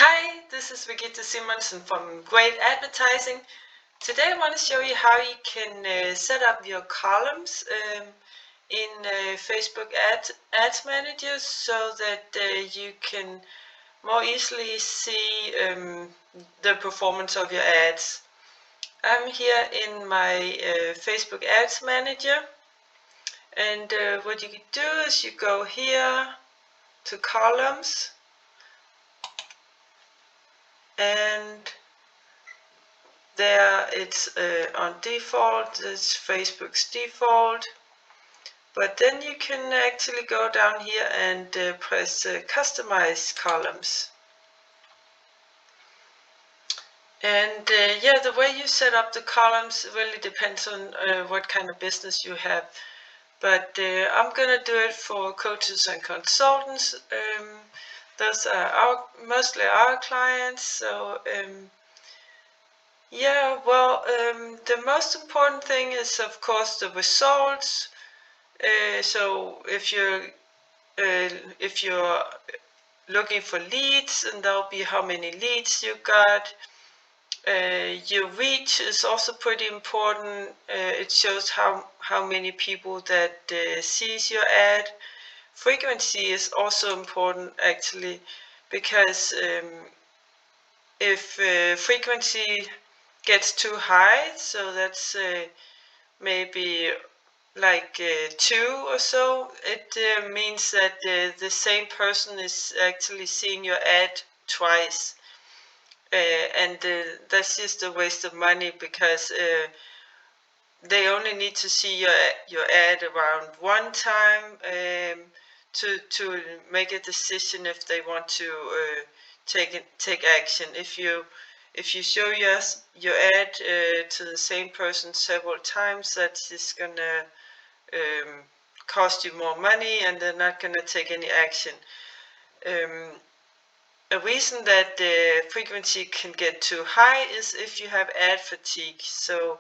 Hi, this is Regitze from Great Advertising. Today I want to show you how you can set up your columns in Facebook Ads Manager so that you can more easily see the performance of your ads. I'm here in my Facebook Ads Manager, and what you can do is you go here to columns, and there it's on default, it's Facebook's default, but then you can actually go down here and press customize columns. And yeah, the way you set up the columns really depends on what kind of business you have, but I'm gonna do it for coaches and consultants. Those are mostly our clients, so yeah, well, the most important thing is, of course, the results. So if you're looking for leads, and there'll be how many leads you got. Your reach is also pretty important. It shows how many people that sees your ad. Frequency is also important, actually, because if frequency gets too high, so that's maybe like 2 or so, it means that the same person is actually seeing your ad twice, and that's just a waste of money, because they only need to see your ad around one time to make a decision if they want to take action. If you show your ad to the same person several times, that's just gonna cost you more money, and they're not gonna take any action. A reason that the frequency can get too high is if you have ad fatigue. So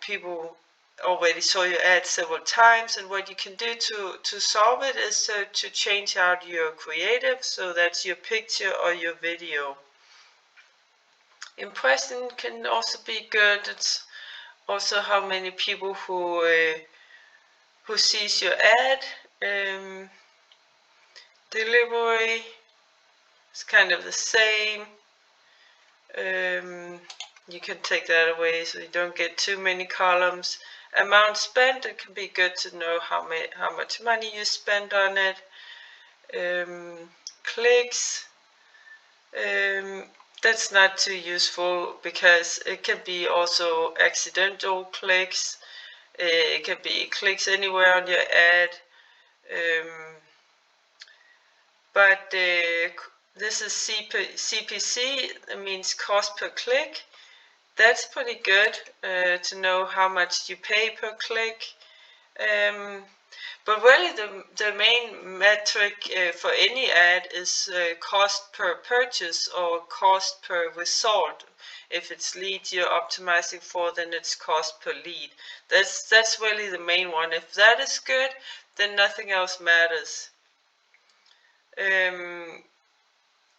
people already saw your ad several times, and what you can do to solve it is to change out your creative, so that's your picture or your video. Impression can also be good. It's also how many people who sees your ad. Delivery is kind of the same. You can take that away so you don't get too many columns. Amount spent, it can be good to know how much money you spend on it. Clicks, that's not too useful, because it can be also accidental clicks. It can be clicks anywhere on your ad. But this is CPC, it means cost per click. That's pretty good to know how much you pay per click. But really the main metric for any ad is cost per purchase or cost per result. If it's lead you're optimizing for, then it's cost per lead. That's really the main one. If that is good, then nothing else matters.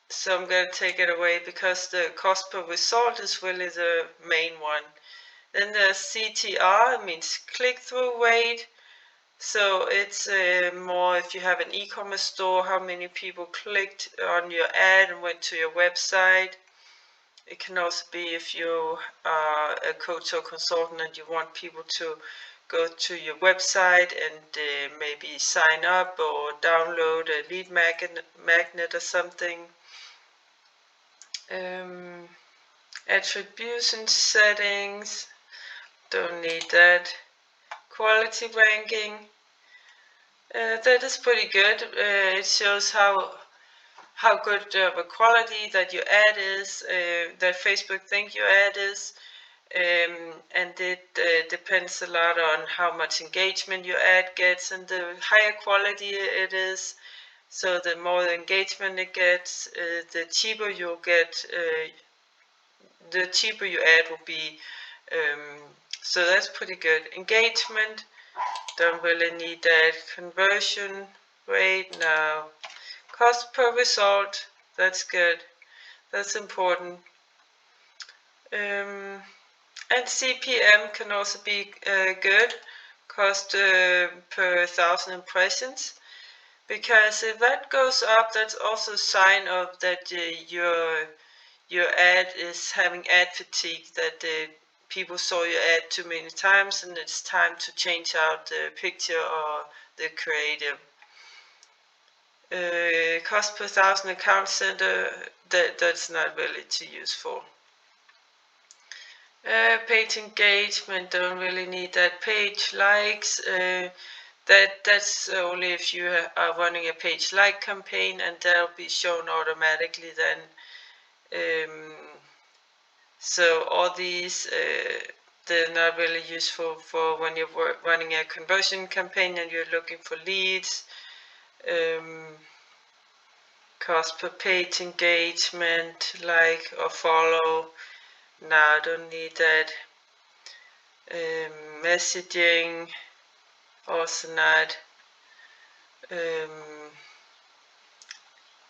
So I'm going to take it away, because the cost per result is really the main one. Then the CTR means click-through rate. So it's more if you have an e-commerce store, how many people clicked on your ad and went to your website. It can also be if you are a coach or consultant and you want people to go to your website and maybe sign up or download a lead magnet or something. Attribution settings, don't need that. Quality ranking, that is pretty good. It shows how good of a quality that your ad is, that Facebook think your ad is, and it depends a lot on how much engagement your ad gets, and the higher quality it is, so the more engagement it gets, the cheaper you'll get, the cheaper your ad will be. So that's pretty good. Engagement, don't really need that. Conversion rate, now. Cost per result, That's good. That's important. And CPM can also be good, cost per 1,000 impressions, because if that goes up, that's also a sign of that your ad is having ad fatigue, that people saw your ad too many times and it's time to change out the picture or the creative. Cost per 1,000 account center, that's not really too useful. Page engagement, don't really need that. Page likes, that's only if you are running a page like campaign, and that'll be shown automatically then. So all these, they're not really useful for when you're running a conversion campaign and you're looking for leads. Cost per page engagement, like or follow. No, I don't need that. Messaging, also not.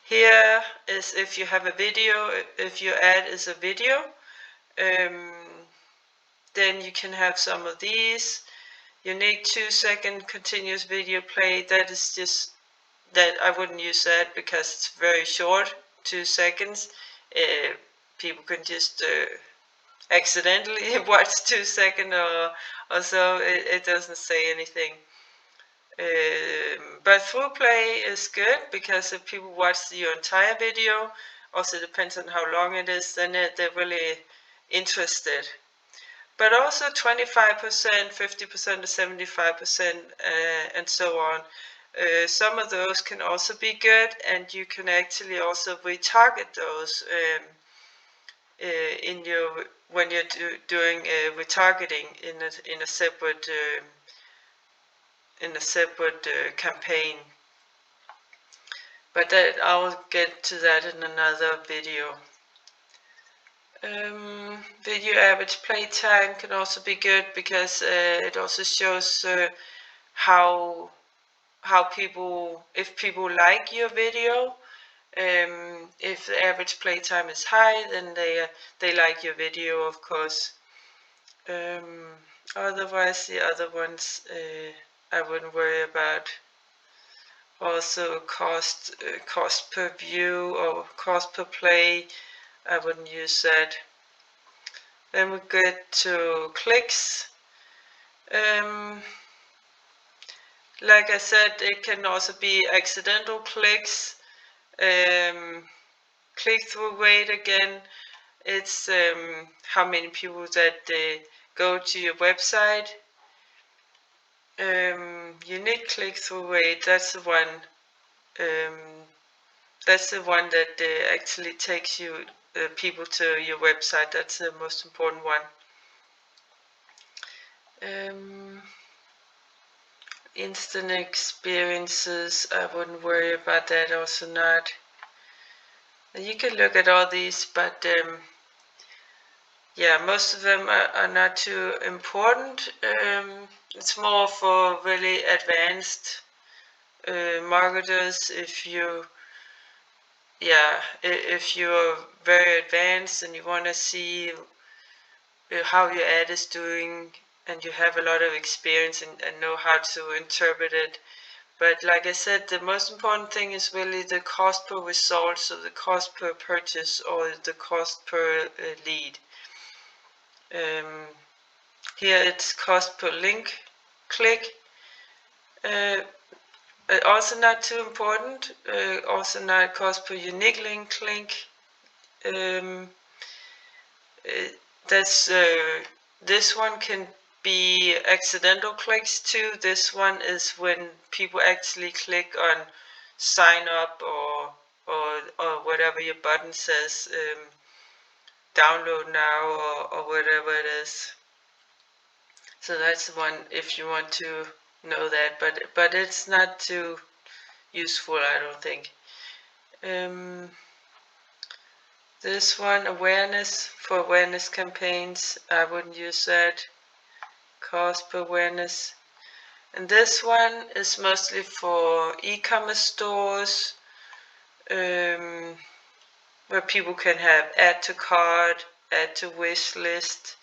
Here is if you have a video, if your ad is a video, then you can have some of these. Unique 2-second continuous video play, that is just, that I wouldn't use that because it's very short, 2 seconds. People can just accidentally watch 2 seconds or so, it doesn't say anything. But through play is good because if people watch your entire video, also depends on how long it is, then they're really interested. But also 25%, 50% to 75%, and so on. Some of those can also be good, and you can actually also retarget those in your when you're doing retargeting in a separate campaign. But that I'll get to that in another video. Video average playtime can also be good because it also shows how people, if people like your video. If the average playtime is high, then they like your video, of course. Otherwise, the other ones I wouldn't worry about. Also, cost per view or cost per play, I wouldn't use that. Then we get to clicks. Like I said, it can also be accidental clicks. Click-through rate again, it's how many people that go to your website. Unique click-through rate, that's the one. That's the one that actually takes you people to your website. That's the most important one. Instant experiences, I wouldn't worry about that, also not. You can look at all these, but yeah, most of them are not too important. It's more for really advanced marketers. If you're very advanced and you want to see how your ad is doing, and you have a lot of experience and know how to interpret it. But like I said, the most important thing is really the cost per result, so the cost per purchase or the cost per lead. Here it's cost per link click. Also not too important. Also not cost per unique link click. This one can be accidental clicks too. This one is when people actually click on sign up or whatever your button says, download now or whatever it is. So that's one if you want to know that, but it's not too useful, I don't think. This one, awareness, for awareness campaigns, I wouldn't use that. Cost per awareness. And this one is mostly for e-commerce stores. where people can have add to cart, add to wish list,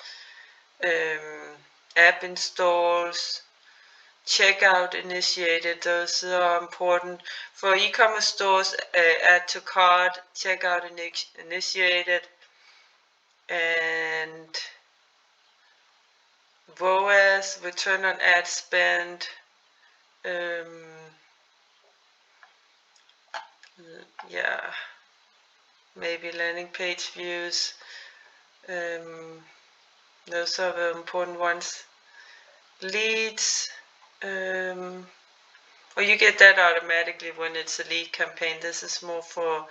app installs, checkout initiated. Those are important for e-commerce stores. Add to cart, checkout initiated, and ROAS, return on ad spend. Yeah, maybe landing page views. Those are the important ones. Leads. Well, you get that automatically when it's a lead campaign. This is more for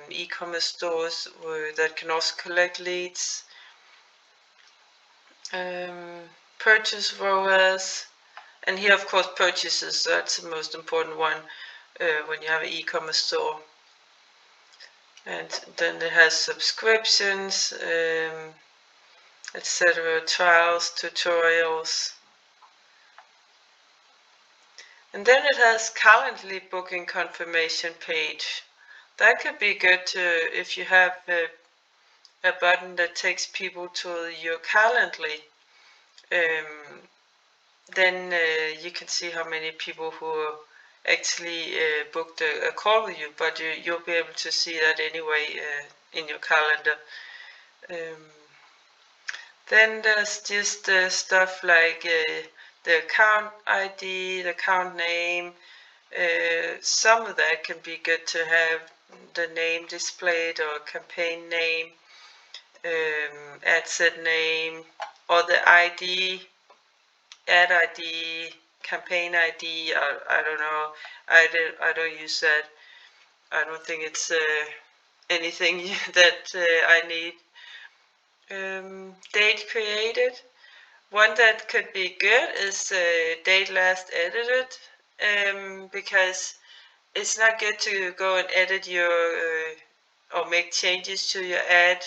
e-commerce stores that can also collect leads. Purchase ROAS, and here of course purchases, that's the most important one when you have an e-commerce store. And then it has subscriptions, etc., trials, tutorials. And then it has Calendly booking confirmation page. That could be good to, if you have a button that takes people to your Calendly. Then you can see how many people who actually booked a call with you, but you'll be able to see that anyway in your calendar. Then there's just stuff like the account ID, the account name. Some of that can be good to have the name displayed, or campaign name, ad set name, or the ID, ad ID, campaign ID. I don't know. I don't use that. I don't think it's anything that I need. Date created. One that could be good is date last edited, because it's not good to go and edit your or make changes to your ad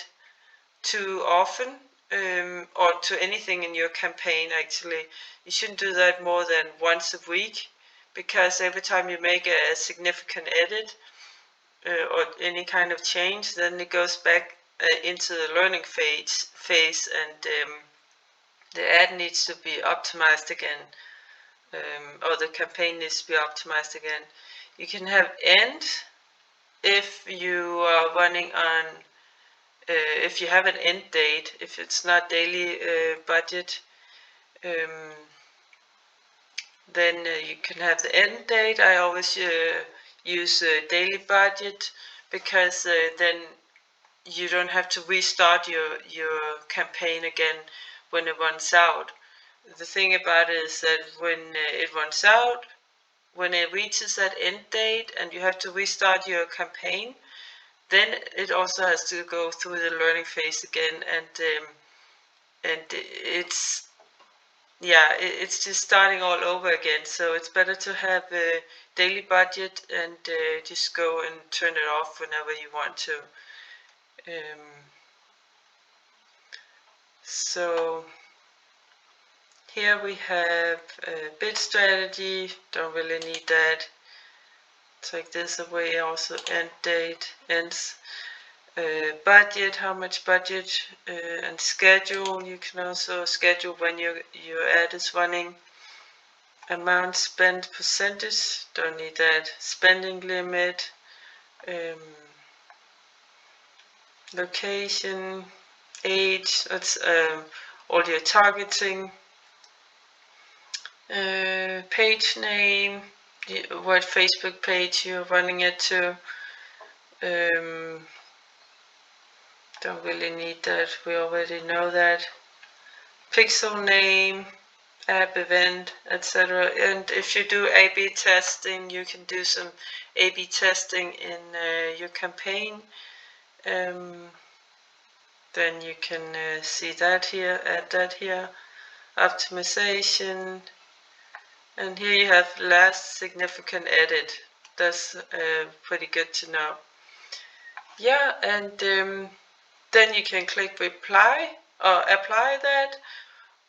too often, or to anything in your campaign. Actually, you shouldn't do that more than once a week, because every time you make a significant edit or any kind of change, then it goes back into the learning phase, and the ad needs to be optimized again, or the campaign needs to be optimized again. You can have end if you are running on, if you have an end date, if it's not daily budget, then you can have the end date. I always use daily budget, because then you don't have to restart your campaign again when it runs out. The thing about it is that when it runs out, when it reaches that end date and you have to restart your campaign, then it also has to go through the learning phase again, and it's, yeah, it's just starting all over again. So it's better to have a daily budget and just go and turn it off whenever you want to. So here we have bid strategy. Don't really need that. Take this away. Also end date, ends, budget, how much budget, and schedule. You can also schedule when your ad is running. Amount spent, percentage, don't need that. Spending limit, location, age, that's all your targeting, page name, what Facebook page you're running it to. Don't really need that, we already know that. Pixel name, app event, etc. And if you do A/B testing, you can do some A/B testing in your campaign. Then you can see that here, add that here. Optimization, and here you have last significant edit. That's pretty good to know. Yeah, and then you can click reply or apply that,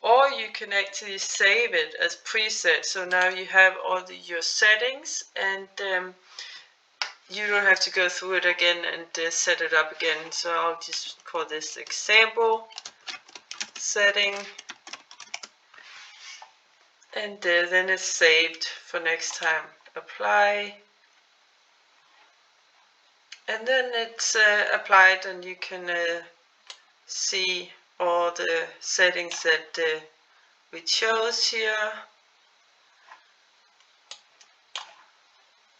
or you can actually save it as preset. So now you have all your settings, and you don't have to go through it again and set it up again. So I'll just call this example setting, and then it's saved for next time. Apply, and then it's applied, and you can see all the settings that we chose here.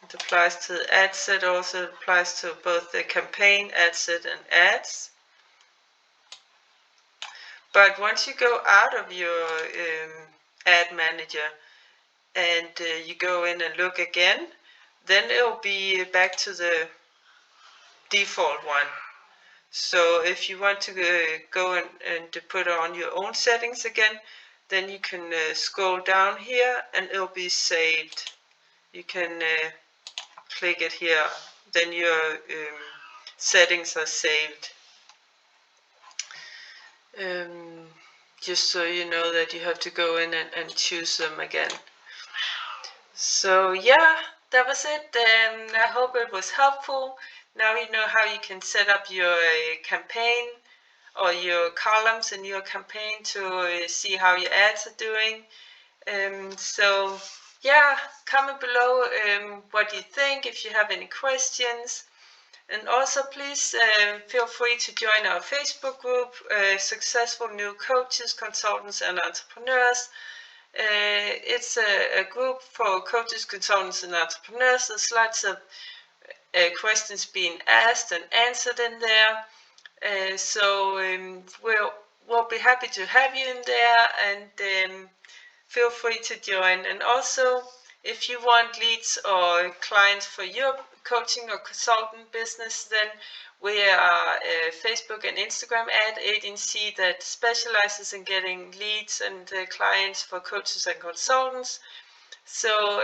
It applies to the ad set, also applies to both the campaign, ad set, and ads. But once you go out of your ad manager and you go in and look again, then it'll be back to the default one. So if you want to go and to put on your own settings again, then you can scroll down here and it'll be saved. You can click it here, then your settings are saved. Just so you know that you have to go in and choose them again. So yeah, that was it. I hope it was helpful. Now you know how you can set up your campaign or your columns in your campaign to see how your ads are doing. So yeah, comment below what you think, if you have any questions. And also please feel free to join our Facebook group, Successful New Coaches, Consultants and Entrepreneurs. It's a group for coaches, consultants and entrepreneurs. There's lots of questions being asked and answered in there. So we'll be happy to have you in there, and feel free to join. And also, if you want leads or clients for your coaching or consultant business, then we are a Facebook and Instagram ad agency that specializes in getting leads and clients for coaches and consultants. So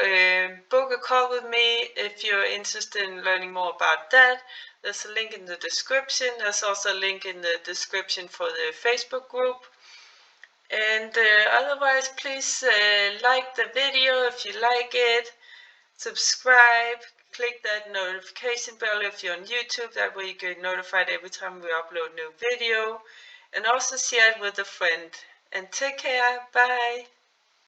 book a call with me if you're interested in learning more about that. There's a link in the description. There's also a link in the description for the Facebook group. And otherwise, please like the video if you like it, subscribe, click that notification bell if you're on YouTube, that way you get notified every time we upload new video, and also share it with a friend. And take care, bye!